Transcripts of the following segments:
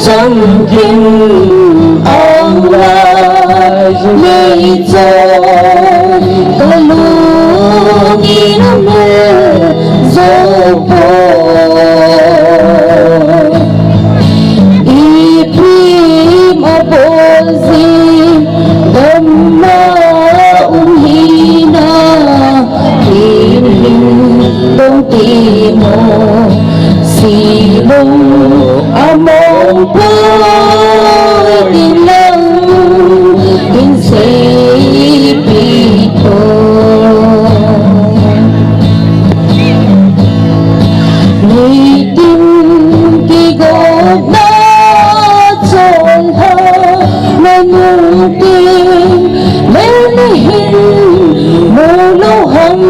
Trong kinh online mê cho có lúc đi nằm mê dấu bộ y phim ở bộ gì đâm mơ hi na tìm hình đông tìm mô xì đông mong tôi tin lòng tin sẽ bị thôi người tin khi gót đã tròn thơ nơi mùng tin lên hình mù lâu hồng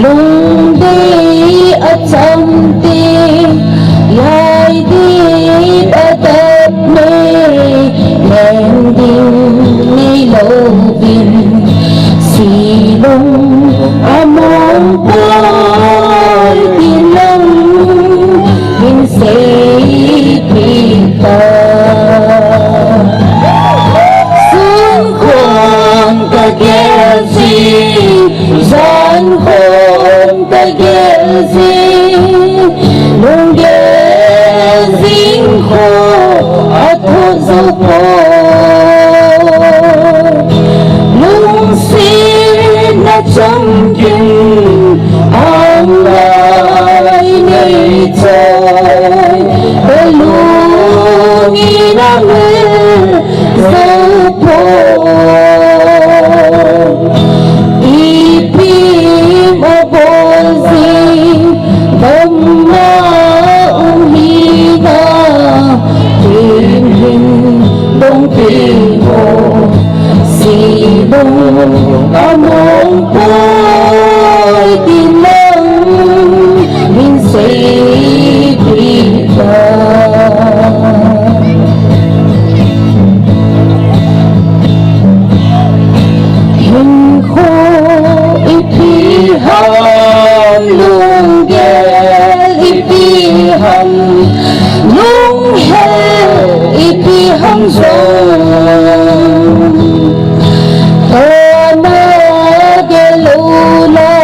lùng đi ở trong tim lại đi ở tập mê lên đinh đi lâu bình xì đông mong tôi tin lòng mình sẽ bị xuống khoan ta ghé gì gian khôn ta ghé gì nung ghé dính khô ở thôn dâu khô nung xin đã trong kinh ông lại nơi trời bên luôn nghĩ đã lên dâu khô y phim ở bộ gì đâm đông tìm hồ xì đông mong tôi tin lòng mình sẽ bị hình khô ít khi hầm luôn ghé ít khi hầm luôn hết ít khi hầm rồi ta na ghé lâu la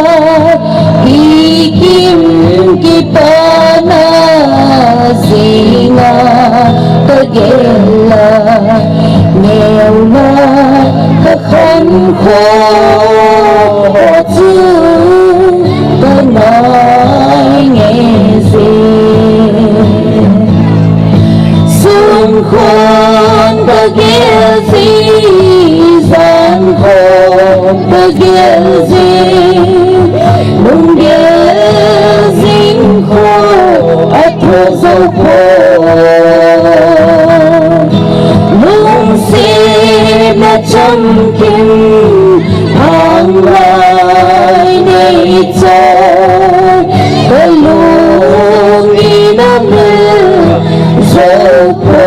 khi kim khi ta na gì na ta ghé la nghèo na ta khăn khổ chứ ta nói nghe gì xuống khôn ta ghé gì gian khôn ta ghé gì nung ghé dính khô ở thô dâu khô nung xin ở trong kinh hàng lại nơi trời cái lúc đi nằm dâu khô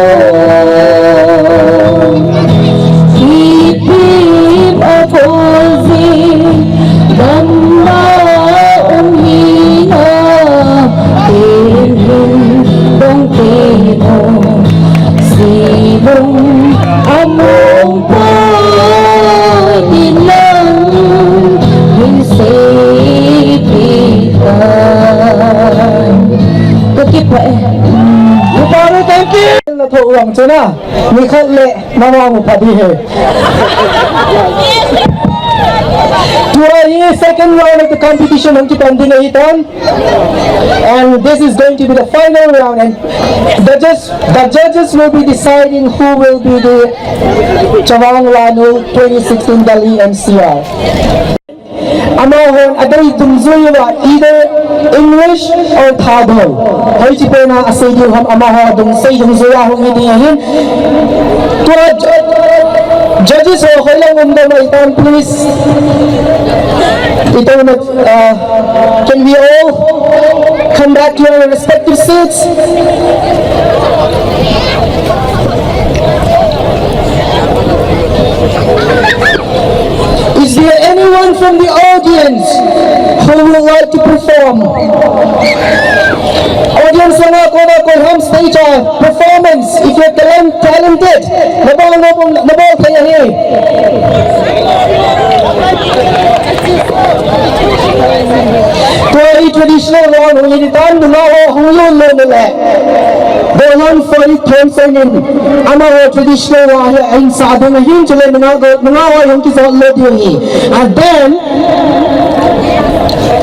khi phim ở phố gì đâm mơ hi na tìm hình đông tìm hồ xì đông mong tôi tin lòng mình sẽ bị tôi kiếp vậy Baru thank you là thụ hưởng chứ nào mình khất lệ mà một phải đi hề second round of the competition ng Kitandinaitan. And this is going to be the final round, and the judges will be deciding who will be the Chawang Lanu 2016 Dali MCR. Amahon aday dumzuya either English or Tagalog. Hay si pena asayong ham amaho dung say dumzuya hong hidihin. Judges ho kailang maitan please. Ito can we all come back to our respective seats? Is there anyone from the audience who would like to perform? Audience na ako home stage performance. If you're talented, nabawal kayo here. Kung traditional round, hunitan, numaho, huyun mo nila. Doon for it concerning ama traditional round, ay sabi na yun, sila nangawa yung kisahot yun. And then,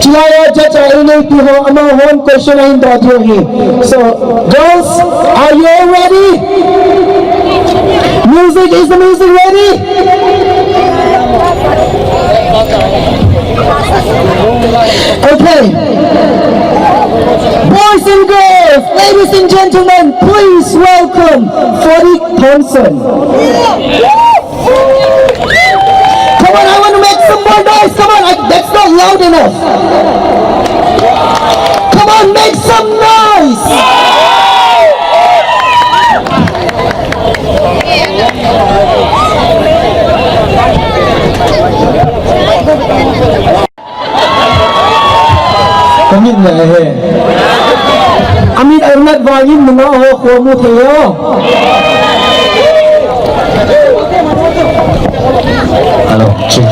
Chilaya Judge Ainay Piho, among one question in the audio here. So, girls, are you all ready? Is the music ready? Okay. Boys and girls, ladies and gentlemen, please welcome Farid Thompson. Come on, I want to make some more noise. Come on, that's not loud enough. Come on, make some noise. Kamit na eh. Amit Arnat Vayim mga kumu tayo. Hello, check.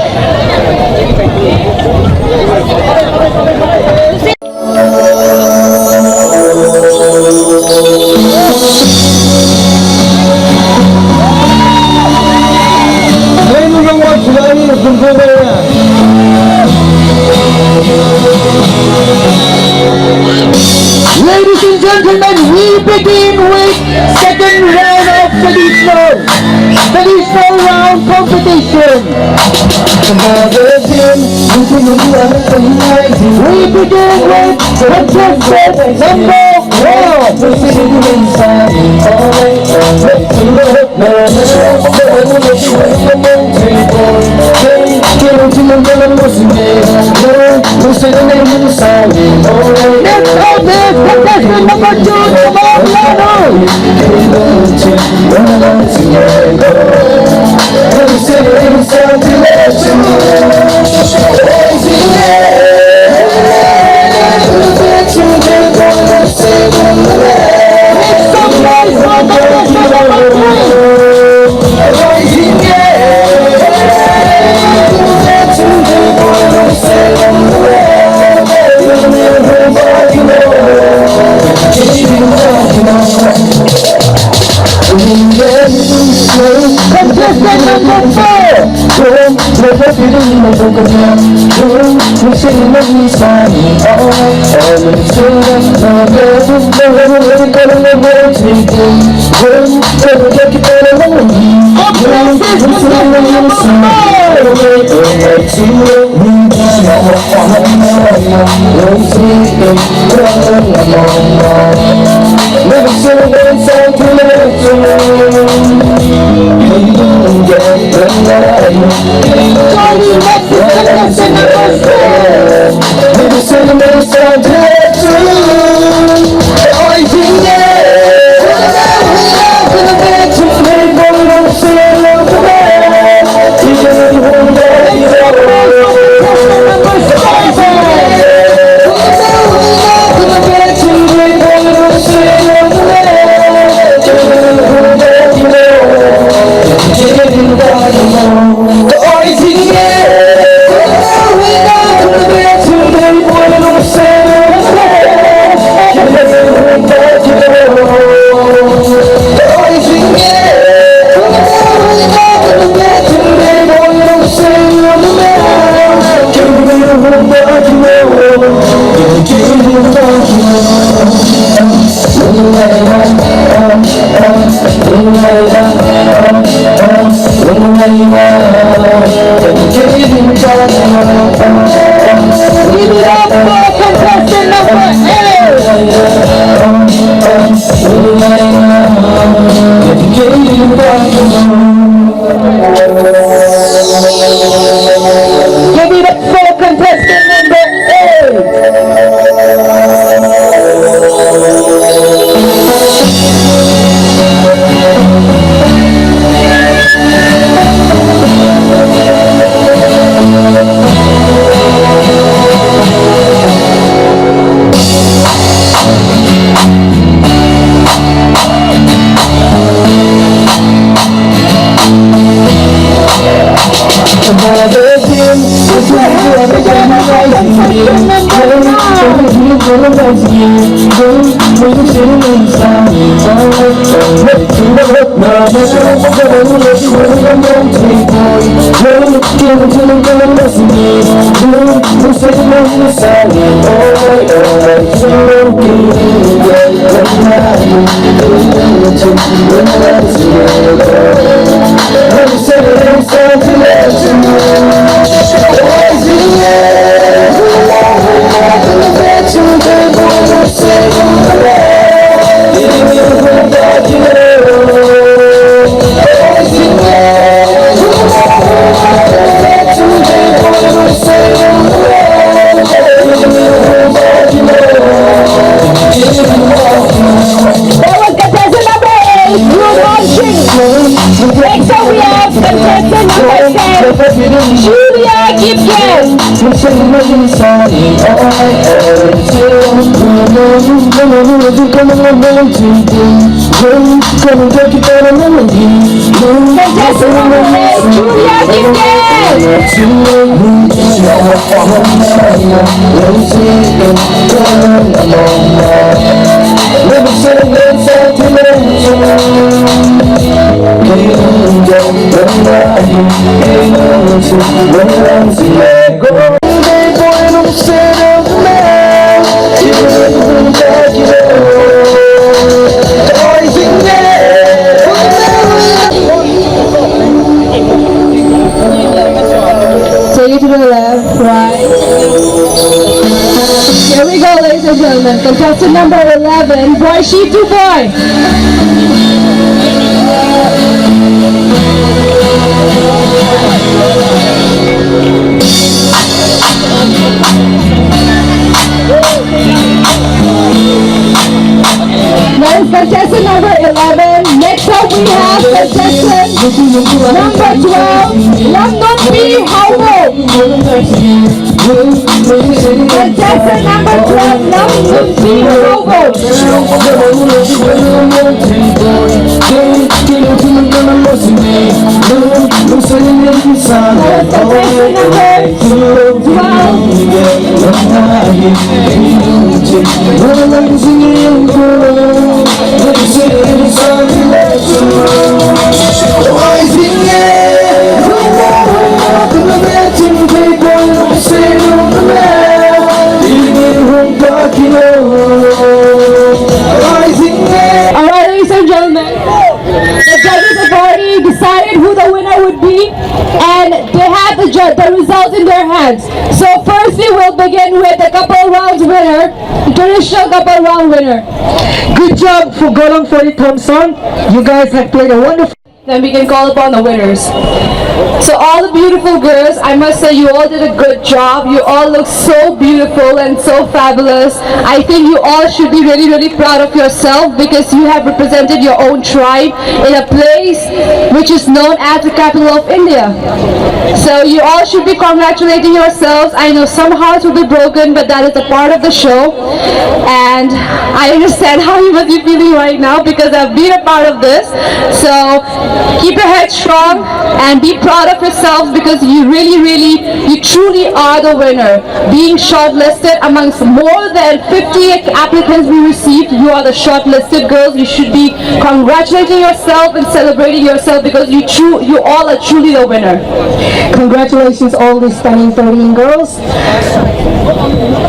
Ladies and gentlemen, we begin with second round of traditional round competition. We begin with contestant number 'Cause Give it up for contestant number 8. Give it up for contestant number 8. Julia Gibson. Take it to the left, right. Here we go, ladies and gentlemen. Contestant number 11, Boy Sheep 2 Boy. That is contestant number 11. Next up we have contestant number 12, London B. Howell. Contestant number 12, London B. Howell. Alright, ladies and gentlemen, the judges have already decided who the winner would be, and they have the results in their hands. So firstly, we'll begin with the couple rounds winner, the traditional couple round winner. Good job for Golong 40 Thompson. You guys have played a wonderful. Then we can call upon the winners. So all the beautiful girls, I must say you all did a good job. You all look so beautiful and so fabulous. I think you all should be really, really proud of yourself because you have represented your own tribe in a place which is known as the capital of India. So you all should be congratulating yourselves. I know some hearts will be broken, but that is a part of the show. And I understand how you must be feeling right now because I've been a part of this. So keep your head strong and be proud of yourselves because you you truly are the winner. Being shortlisted amongst more than 50 applicants we received, you are the shortlisted girls. You should be congratulating yourself and celebrating yourself because you all are truly the winner. Congratulations all these stunning 13 girls.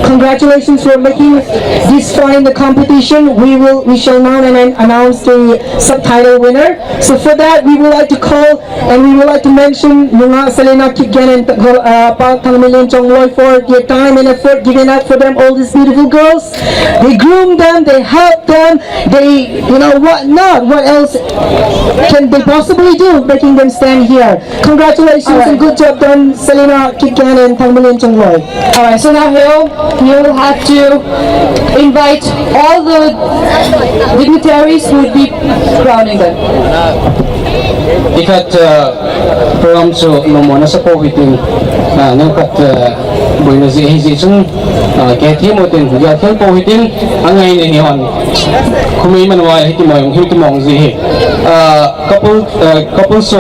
Congratulations for making this far in the competition. We shall now announce the subtitle winner. So for that, that, we would like to call and we would like to mention mga Selena Kipgen and Park Tangmilin Chongloy for their time and effort given up for them, all these beautiful girls. They groomed them, they helped them, they, you know, what not? What else can they possibly do making them stand here? Congratulations and good job done, Selena Kipgen and Tangmilin Chongloy. Alright, so now Hill, you will have to invite all the dignitaries who would be crowning them. Ikat program so nomona sa powitin nangkat buena zihi chung kethi motin gathel powitin angai ne hon kumai manwa hitimong zihi couple so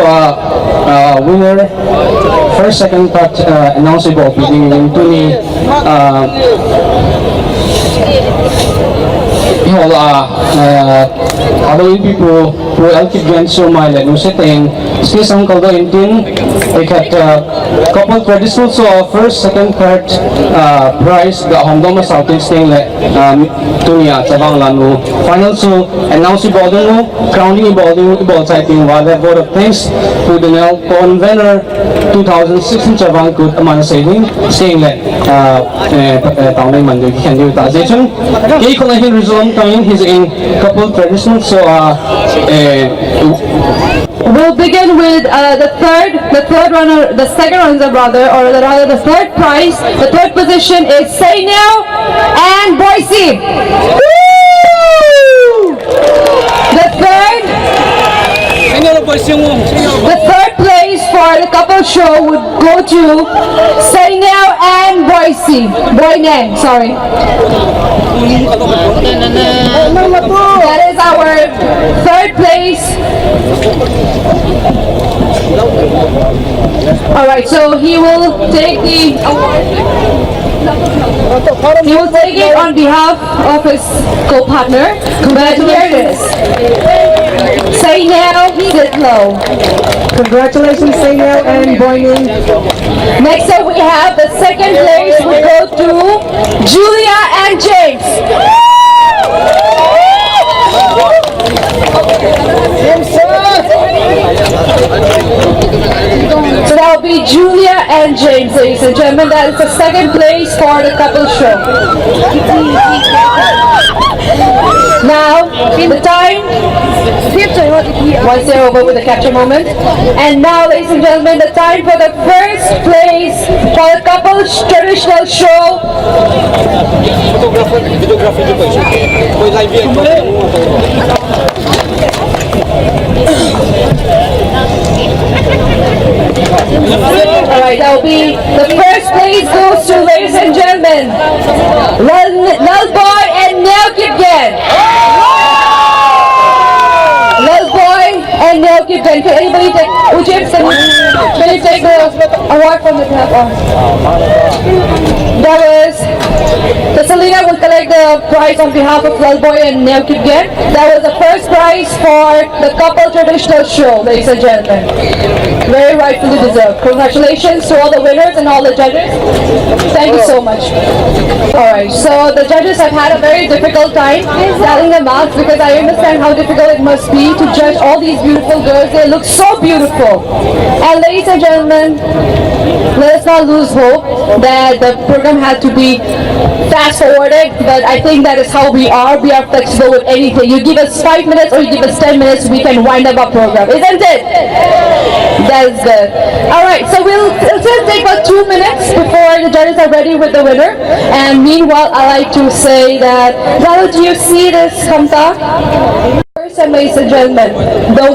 winner first second part announced about meeting into ni Halloween people who Elkid Ganso Mile no setting skis ang kaldo intin ikat couple traditional so first second card prize the Hongdong Southern Sting le tunia chabang lanu final so announce balding no crowning balding ball typing while the vote of thanks to the Nel Convener 2016 chabang good amana saving Sting le taunay mandi can do that session kay kung result time he's in couple traditional so we'll begin with the second runner rather, or rather the third prize. The third position is Say Now and Boise. Woo! The third place for the couple show would go to Say Now and Boise. Boyne, sorry. That is our third place. Alright, so he will take the award. He will take it on behalf of his co-partner. But here it is. Say Now, Sit Low. Congratulations, Say Now and Boyne. Next up we have the second place will go to Julia and James. So that will be Julia and James, ladies and gentlemen. That is the second place for the couple show. Now, the time, once they're over with the capture moment. And now, ladies and gentlemen, the time for the first place for the couple's traditional show. Alright, that will be the first place goes to, ladies and gentlemen, Lil Boy and Nell Kipgen. Lil Boy and Nell Kipgen. Can anybody take, James, can you take the award from the top? That was, the Selena will collect the prize on behalf of Lil Boy and Nell Kipgen. That was the first prize for the couple traditional show, ladies and gentlemen. Very rightfully deserved. Congratulations to all the winners and all the judges. Thank you so much. Alright, so the judges have had a very difficult time telling them out because I understand how difficult it must be to judge all these beautiful girls. They look so beautiful. And ladies and gentlemen, let us not lose hope that the program had to be fast forwarded, but I think that is how we are. We are flexible with anything. You give us 5 minutes or you give us 10 minutes, we can wind up our program. Isn't it? That is good. Alright, so we'll still take about 2 minutes before the judges are ready with the winner. And meanwhile, I like to say that, Lalo, do you see this, Kamta? First, ladies and gentlemen, the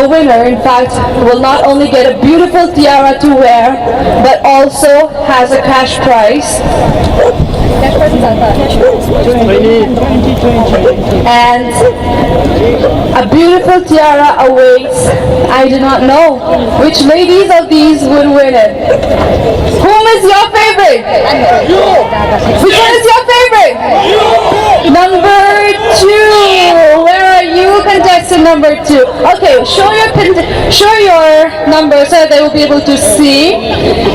winner, in fact, will not only get a beautiful tiara to wear, but also has a cash prize. And a beautiful tiara awaits. I do not know which ladies of these would win it. Whom is your favorite? Which one is your favorite? Number 2. Where are you, contestant number 2? Okay, show your number so they will be able to see.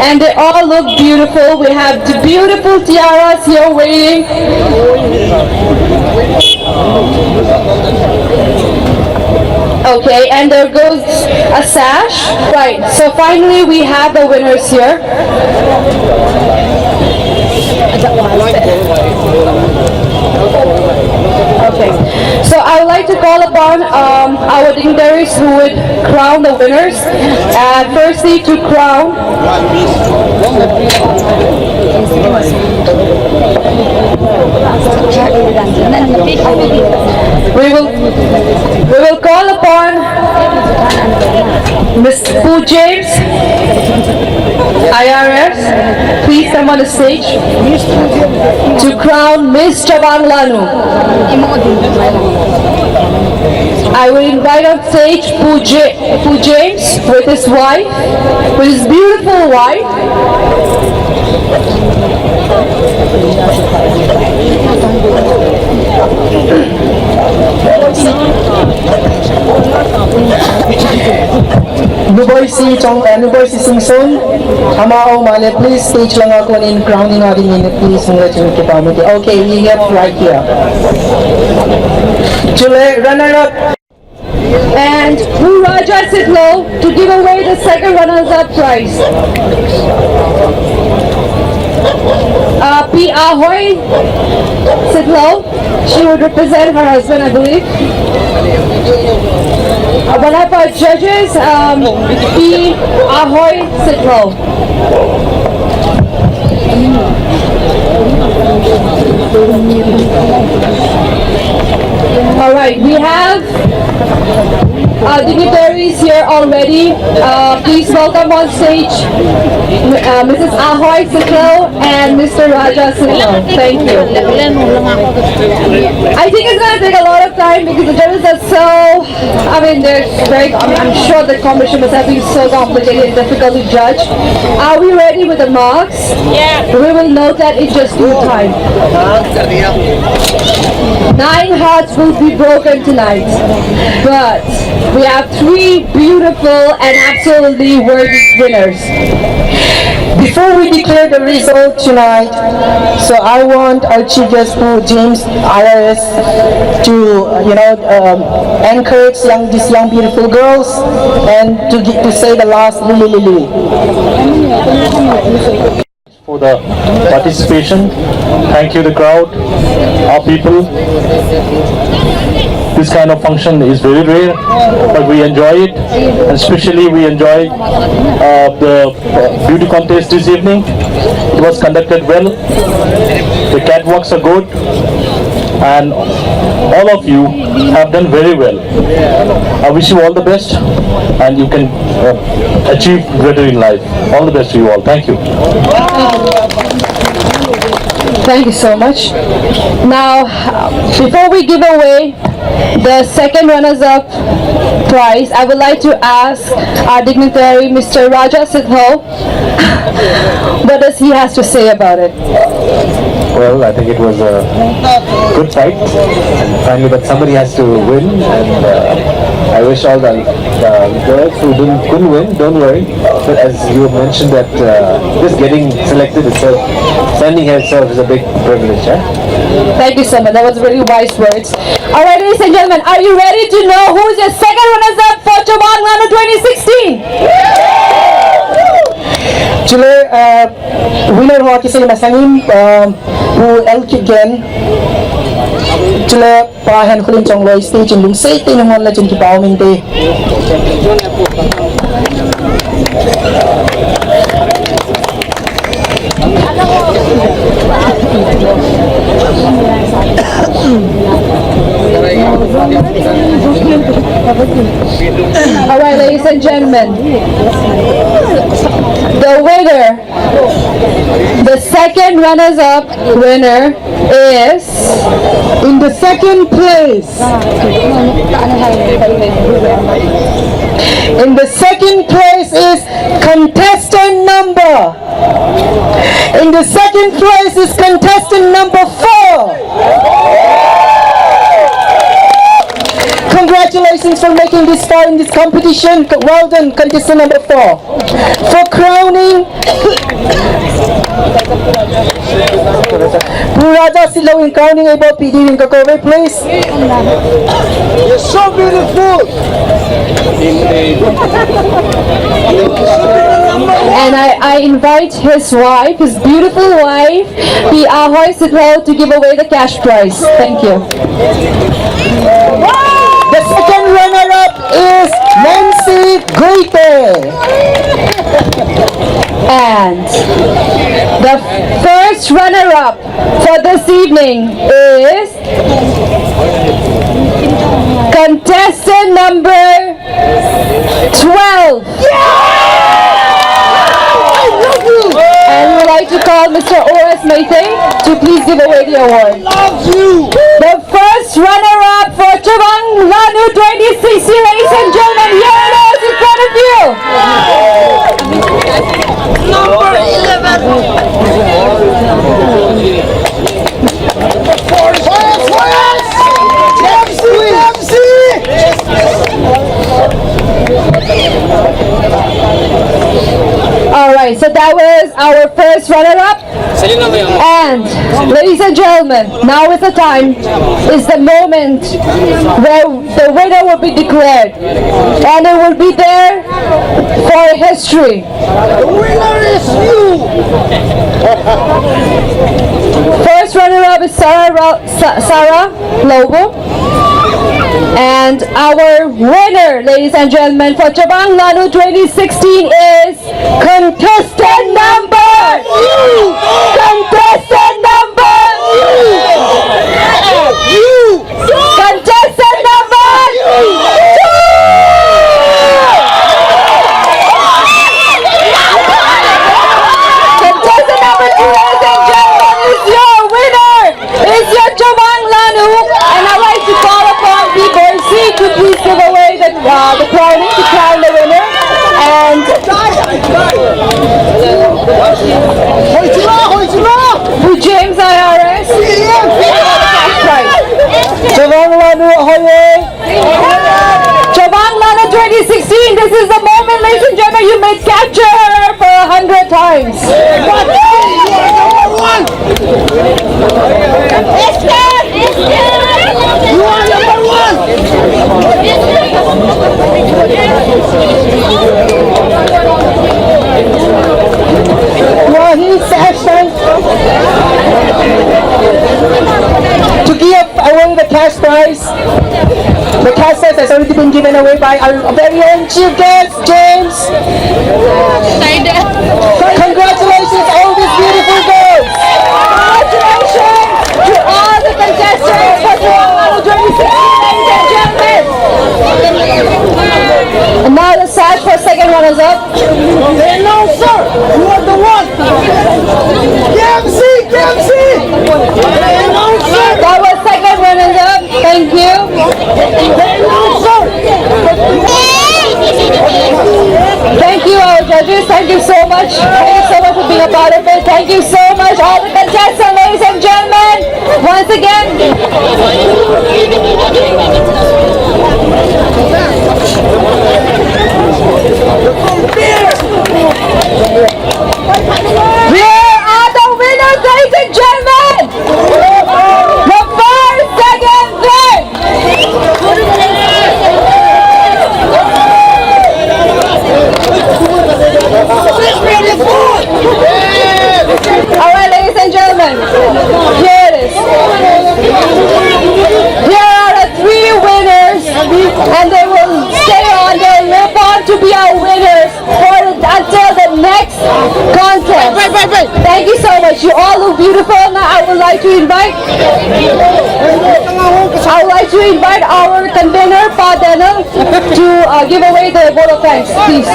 And they all look beautiful. We have the beautiful tiaras here waiting. Okay, and there goes a sash. Right, so finally we have the winners here. Okay, so I would like to call upon our dignitaries who would crown the winners. And firstly, to crown we will call upon Ms. Pooh James, IRS. Please come on the stage to crown Miss Chabang Lanu. I will invite on stage Pooh James with his wife, with his beautiful wife. Nuboy si Singson, Amao Male, please stage lang ako in crowning natin minute, please, ng Legend Committee. Okay, we get right here. Julie, runner-up. And Pooh Raja Sidlo to give away the second runners-up prize. P. Ahoy Sidlo, she would represent her husband, I believe. One of our judges, P. Ahoy Sidlo. All right, we have our dignitaries here already. Please welcome on stage Mrs. Ahoy Sidlo and Mr. Raja Sidlo. Thank you. I think it's going to take a lot of time because the judges are so, I'm sure the competition must have been so complicated and difficult to judge. Are we ready with the marks? Yeah. We will note that in just due time. 9 hearts will be broken tonight, but we have 3 beautiful and absolutely worthy winners. Before we declare the result tonight, so I want our Chief Justice Pooh James IRS to, encourage these young beautiful girls and to say the last Lili. For the participation. Thank you, the crowd, our people. This kind of function is very rare, but we enjoy it. And especially we enjoy the beauty contest this evening. It was conducted well. The catwalks are good. And all of you have done very well. I wish you all the best, and you can achieve greater in life. All the best to you all. Thank you. Thank you so much. Now, before we give away the second runners-up prize, I would like to ask our dignitary, Mr. Raja Sidlo, what does he has to say about it? Well, I think it was a good fight, and finally, but somebody has to win, and I wish all the girls who couldn't win, don't worry. But as you mentioned that just getting selected itself, standing here itself is a big privilege. Thank you so much. That was really wise words. All right, ladies and gentlemen, are you ready to know who is your second runners-up for Chabang Lanu 2016? Julie, winner ho kasi masangin Pooh Elkigen. Julie, pahan ko rin chong loy stage yung say tinungon na dyan kipaw minti. All right, ladies and gentlemen, the winner, the second runners-up winner is, In the second place, is contestant number. In the second place is contestant number 4. Congratulations for making this far in this competition. Well done, contestant number 4. For crowning Pooh Raja Silawin crowning about PD in Kakove, please. You're so beautiful. And I invite his wife, his beautiful wife, P. Ahoy Sidlo, to give away the cash prize. Thank you. The second runner-up is Nancy Goite. And the first runner-up for this evening is contestant number 12. And we'd like to call Mr. O.S. Maithe to please give away the award. The first runner-up for Chavang Lanu 2060, ladies and gentlemen, here it is in front of you. Number 11. Alright, so that was our first runner-up. And, ladies and gentlemen, now is the time, is the moment where the winner will be declared. And it will be there for history. The winner is you. First runner-up is Sarah Lobo. And our winner, ladies and gentlemen, for Chabang Lanu 2016 is contestant number. Contestant number. Contestant number. Contestant number 2, ladies and gentlemen, is your winner. Is your Chabang Lanu, and I'd like to call upon B-Boy C to please give away the crowning, to crown the winner. And to James IRS, the cash prize. Chavang Lanu Ahoy. Chavang Lanu 2016, this is the moment, ladies and gentlemen, you may capture her for 100 times. You are number 1. Wahid Sahsan to give away the cash prize. The cash prize has already been given away by our very own chief guest, James. Congratulations, all these beautiful girls. Congratulations to all the contestants for Chavang Lanu 2016, ladies and gentlemen. And now the sash for second runners up. No, sir. You are the one. KMC. No, sir. That was second runners up. Thank you. No, sir. Thank you, our judges. Thank you so much. Thank you so much for being a part of it. Thank you so much, all the contestants, ladies and gentlemen. Once again, here are the winners, ladies and gentlemen. The first, second, third. All right, ladies and gentlemen, here it is. Here are the 3 winners, and they will stay on, they will live on to be our winners until the next contest. Thank you so much. You all look beautiful. Now I would like to invite our convener, Pa Daniel, to give away the vote of thanks, please.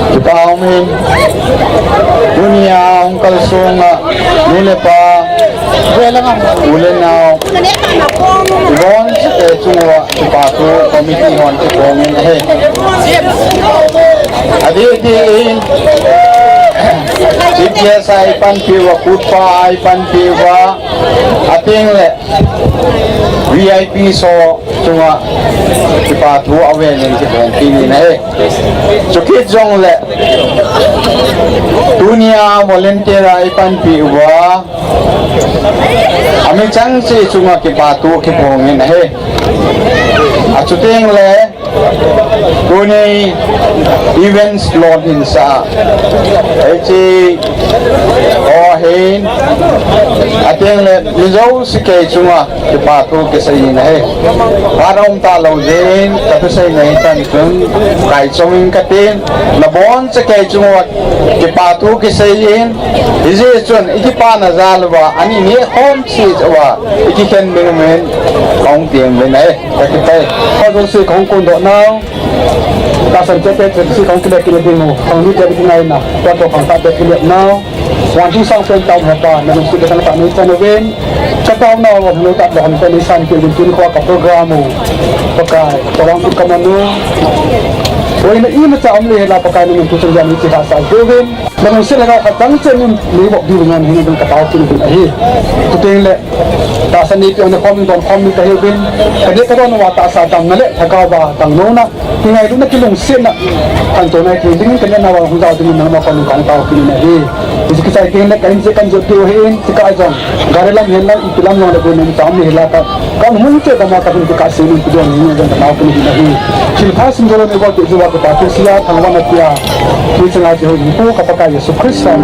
Kita amin dunia ungkal sunga nune pa ulen now ibon se chungwa ipatu committee hon ke komin he adi Idya sa ipan piwa kutpa ipan piwa ating le VIP so sunga kipa thu awen ki bong ki ni nei chukit jong le dunia volunteer ai pan pi wa ami chang si sunga kipa thu ki bong ni nei achuteng le Kuni events Lord Hinsa Echi Ohin Ating le Lizaw si kay chunga Kipatu kisayin na he Parang talaw din Kapusay na hitan kung Kahit suming katin Labon si kay chunga Kipatu kisayin Isi chun Ikipa na zalwa Ani ni home seat wa Ikiken minumin Kong tiyang bin na he Kakitay Kado si kong kundo na Dasan cepet si kong kila kila dimo kong lupa di ngay na Wato kong tabet kila na Wanjung sang pen tau hata na nung sila kang pamita na win Kataw na wang lupa na kong penisan kila din ko ka programo Pagkay Tawang kong kamano Wala na ina sa amli hela pagkay naman kusang dyan iti hasa gawin na nung sila kang katang sa yung liwak di nga hingi ng kataw kila din ahi Tuting le Dasan nipi ang nakoming doon koming kahibin Kadi ka doon wata sa tang nali Tagawa tang nuna Hingay doon na kilong sin na Kanto na ikiling kanya na wang hundaw din na makoming kang tao kininahi Isi kisay kiling kain si kanjo tiwahin Si kaajong Gari lang hilang ipilang yung nagunin sa amli hilata Kano mo ito na makakin kikasilin ko doon Hingi ng tao kininahi Silpasin doon ni Walt Izuwa Kapatu siya Tangwan at siya Kisang aji hoy po kapag Yesu Kristo